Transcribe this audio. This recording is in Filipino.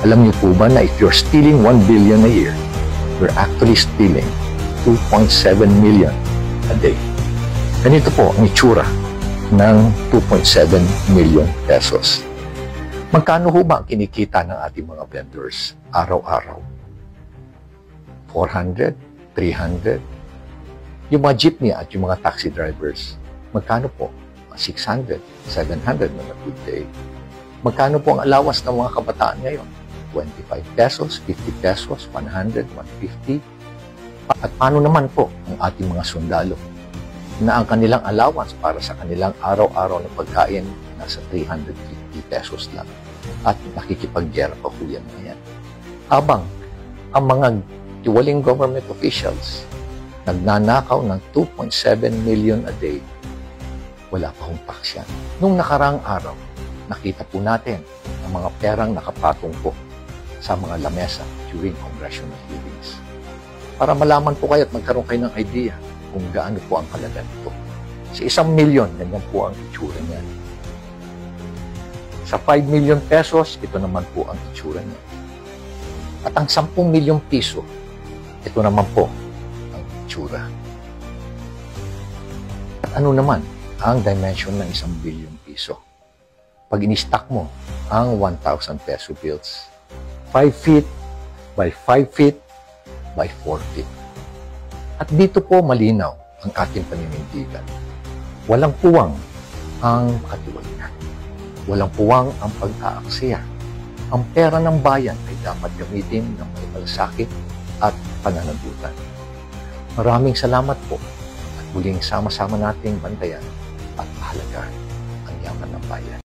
Alam niyo po ba na if you're stealing 1 billion a year, you're actually stealing 2.7 million a day. Ganito po ang itsura ng 2.7 million pesos. Magkano ho ba ang kinikita ng ating mga vendors araw-araw? 400, 300. Yung mga jeepney at yung mga taxi drivers, magkano po? 600, 700 na good day. Magkano po ang allowance ng mga kabataan ngayon? 25 pesos, 50 pesos, 100, 150. At paano naman po ang ating mga sundalo na ang kanilang allowance para sa kanilang araw-araw na pagkain nasa 350 pesos lang at nakikipag-gyera pa po yan ngayon. Habang ang mga tiwaling government officials nagnanakaw ng 2.7 million a day, wala pa hong tax yan. Nung nakarang araw, nakita po natin ang mga perang nakapatong po sa mga lamesa during congressional hearings. Para malaman po kayo at magkaroon kayo ng idea kung gaano po ang halaga nito. Sa 1 milyon, ganyan po ang itsura niya. Sa 5 million pesos, ito naman po ang itsura niya. At ang 10 milyong piso, ito naman po ang itsura. At ano naman ang dimension ng 1 billion piso? Pag in-stack mo ang 1,000 peso bills, 5 feet by 5 feet by 4 feet. At dito po malinaw ang ating paninindigan. Walang puwang ang katiwalian. Walang puwang ang pag-aaksaya. Ang pera ng bayan ay dapat gamitin ng may malasakit at pananagutan. Maraming salamat po at muling sama-sama nating bantayan at pahalagaan ang yaman ng bayan.